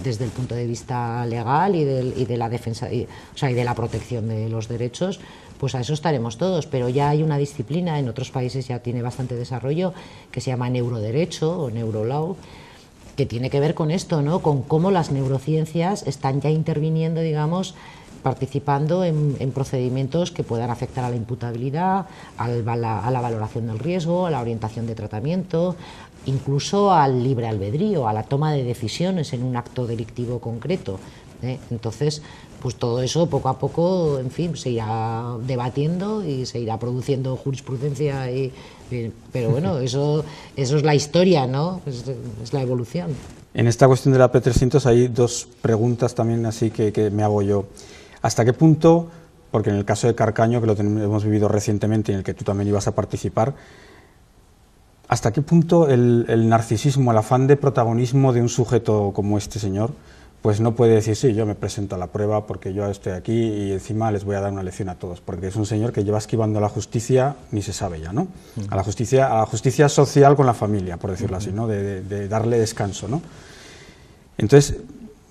desde el punto de vista legal y de la defensa, y de la protección de los derechos, pues a eso estaremos todos. Pero ya hay una disciplina, en otros países ya tiene bastante desarrollo, que se llama neuroderecho o neurolaw, que tiene que ver con esto, ¿no?, con cómo las neurociencias están ya interviniendo, digamos, participando en procedimientos que puedan afectar a la imputabilidad, a la valoración del riesgo, a la orientación de tratamiento, incluso al libre albedrío, a la toma de decisiones en un acto delictivo concreto. Entonces, pues todo eso poco a poco, en fin, se irá debatiendo y se irá produciendo jurisprudencia, pero bueno, eso es la historia, ¿no? Es la evolución. En esta cuestión de la P300 hay dos preguntas también así que me hago yo. ¿Hasta qué punto, porque en el caso de Carcaño, que lo hemos vivido recientemente y en el que tú también ibas a participar, hasta qué punto el narcisismo, el afán de protagonismo de un sujeto como este señor, pues no puede decir, sí, yo me presento a la prueba porque yo estoy aquí y encima les voy a dar una lección a todos, porque es un señor que lleva esquivando a la justicia, ni se sabe ya, ¿no? A la justicia social con la familia, por decirlo así, ¿no? De darle descanso, ¿no? Entonces,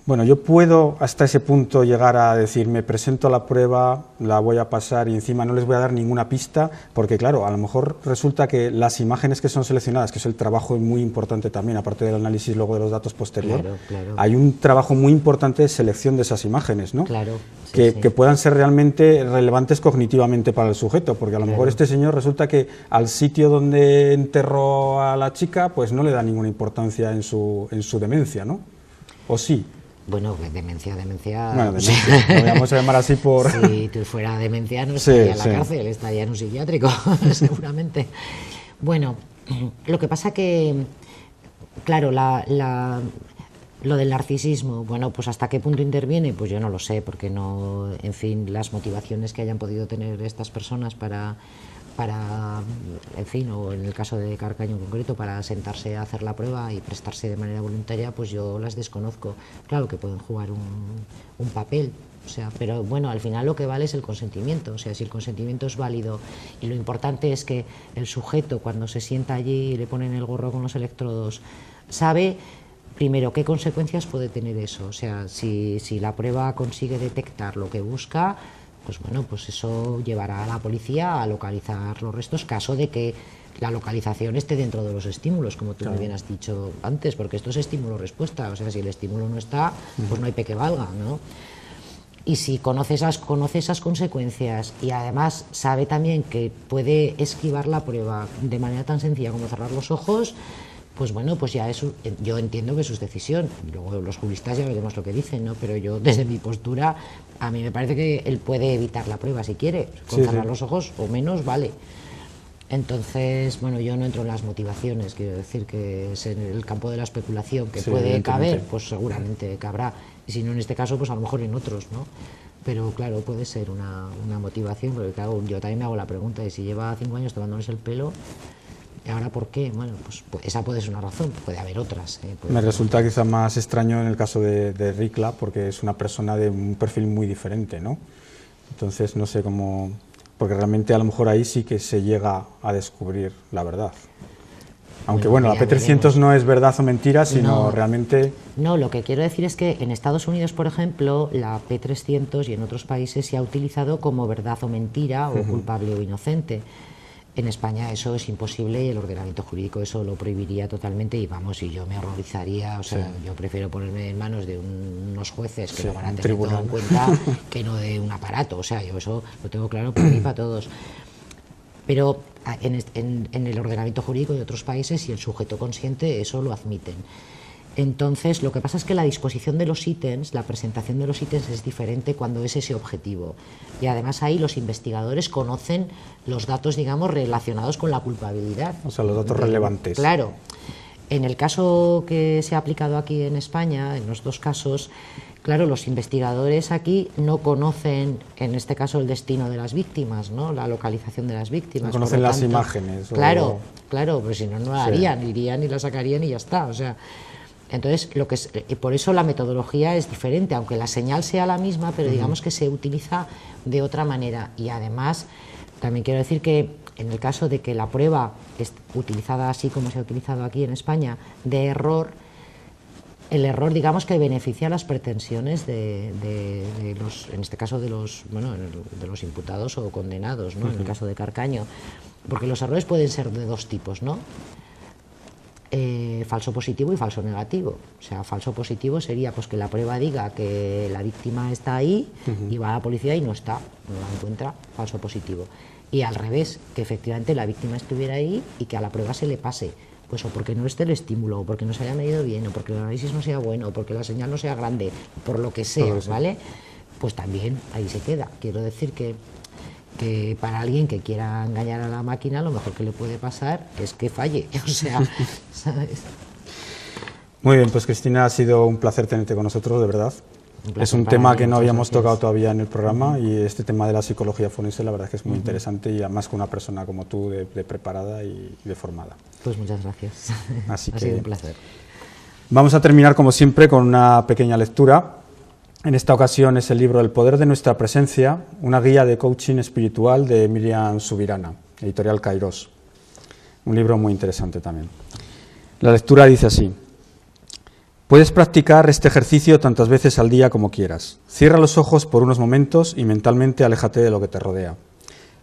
bueno, yo puedo hasta ese punto llegar a decir, me presento a la prueba, la voy a pasar y encima no les voy a dar ninguna pista, porque claro, a lo mejor resulta que las imágenes que son seleccionadas, que es el trabajo muy importante también, aparte del análisis luego de los datos posterior, claro. hay un trabajo muy importante de selección de esas imágenes, ¿no? Claro, que puedan ser realmente relevantes cognitivamente para el sujeto, porque a lo mejor este señor resulta que al sitio donde enterró a la chica, pues no le da ninguna importancia en su demencia, ¿no? ¿O sí? Bueno, demencia. Bueno, demencia, lo vamos a llamar así por... Si tú fuera demencia no estaría en la cárcel, estaría en un psiquiátrico, seguramente. Bueno, lo que pasa que, claro, lo del narcisismo, bueno, pues hasta qué punto interviene, pues yo no lo sé, porque no, en fin, las motivaciones que hayan podido tener estas personas para, en fin, o en el caso de Carcaño en concreto, para sentarse a hacer la prueba y prestarse de manera voluntaria, pues yo las desconozco. Claro que pueden jugar un papel, o sea, pero bueno, al final lo que vale es el consentimiento, o sea, si el consentimiento es válido y lo importante es que el sujeto cuando se sienta allí y le ponen el gorro con los electrodos, sabe primero qué consecuencias puede tener eso, o sea, si la prueba consigue detectar lo que busca, pues bueno, pues eso llevará a la policía a localizar los restos, caso de que la localización esté dentro de los estímulos, como tú muy bien has dicho antes, porque esto es estímulo-respuesta, o sea, si el estímulo no está, pues no hay pe que valga, ¿no? Y si conoce esas consecuencias y además sabe también que puede esquivar la prueba de manera tan sencilla como cerrar los ojos, pues bueno, pues ya eso, yo entiendo que es su decisión. Luego los juristas ya veremos lo que dicen, ¿no? Pero yo, desde mi postura, a mí me parece que él puede evitar la prueba si quiere, con cerrar los ojos o menos, vale. Entonces, bueno, yo no entro en las motivaciones, quiero decir que es en el campo de la especulación que puede caber, pues seguramente cabrá. Y si no en este caso, pues a lo mejor en otros, ¿no? Pero claro, puede ser una motivación, porque claro, yo también me hago la pregunta de si lleva 5 años tomándose el pelo, ¿y ahora por qué? Bueno, pues esa puede ser una razón, puede haber otras. Me resulta quizá más extraño en el caso de Ricla, porque es una persona de un perfil muy diferente, ¿no? Entonces, no sé cómo... Porque realmente a lo mejor ahí sí que se llega a descubrir la verdad. Aunque bueno, la P300 no es verdad o mentira, sino realmente... No, lo que quiero decir es que en Estados Unidos, por ejemplo, la P300 y en otros países se ha utilizado como verdad o mentira, o culpable o inocente. En España eso es imposible y el ordenamiento jurídico eso lo prohibiría totalmente y vamos, y yo me horrorizaría, o sea, yo prefiero ponerme en manos de unos jueces que lo van a tener todo en cuenta que no de un aparato, o sea, yo eso lo tengo claro para mí y para todos. Pero en el ordenamiento jurídico de otros países, si el sujeto consiente, eso lo admiten. Entonces, lo que pasa es que la disposición de los ítems, la presentación de los ítems es diferente cuando es ese objetivo. Y además ahí los investigadores conocen los datos, digamos, relacionados con la culpabilidad. O sea, los datos relevantes. Claro. En el caso que se ha aplicado aquí en España, en los dos casos, claro, los investigadores aquí no conocen, en este caso, el destino de las víctimas, ¿no? La localización de las víctimas. No conocen las imágenes. Claro, claro, pero si no, no la harían, irían y la sacarían y ya está, o sea... Entonces, por eso la metodología es diferente, aunque la señal sea la misma, pero digamos que se utiliza de otra manera. Y además, también quiero decir que en el caso de que la prueba es utilizada así como se ha utilizado aquí en España, de error, el error, digamos, que beneficia las pretensiones de los, en este caso de los imputados o condenados, ¿no? En el caso de Carcaño, porque los errores pueden ser de dos tipos, ¿no? Falso positivo y falso negativo. O sea, falso positivo sería pues que la prueba diga que la víctima está ahí y va a la policía y no está, no la encuentra, falso positivo. Y al revés, que efectivamente la víctima estuviera ahí y que a la prueba se le pase, pues o porque no esté el estímulo, o porque no se haya medido bien, o porque el análisis no sea bueno, o porque la señal no sea grande, por lo que sea, ¿vale? pues también ahí se queda. Quiero decir que para alguien que quiera engañar a la máquina, lo mejor que le puede pasar es que falle, o sea, ¿sabes? Muy bien, pues Cristina, ha sido un placer tenerte con nosotros, de verdad. Es un tema que no habíamos tocado todavía en el programa y este tema de la psicología forense la verdad es que es muy interesante y además con una persona como tú de preparada y de formada. Pues muchas gracias, Así ha que sido un placer. Vamos a terminar como siempre con una pequeña lectura. En esta ocasión es el libro El poder de nuestra presencia, una guía de coaching espiritual de Miriam Subirana, editorial Kairos. Un libro muy interesante también. La lectura dice así: puedes practicar este ejercicio tantas veces al día como quieras. Cierra los ojos por unos momentos y mentalmente aléjate de lo que te rodea.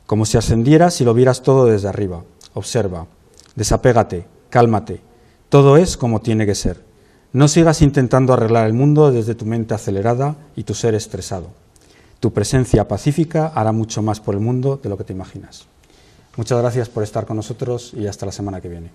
Como si ascendieras y lo vieras todo desde arriba. Observa, desapégate, cálmate. Todo es como tiene que ser. No sigas intentando arreglar el mundo desde tu mente acelerada y tu ser estresado. Tu presencia pacífica hará mucho más por el mundo de lo que te imaginas. Muchas gracias por estar con nosotros y hasta la semana que viene.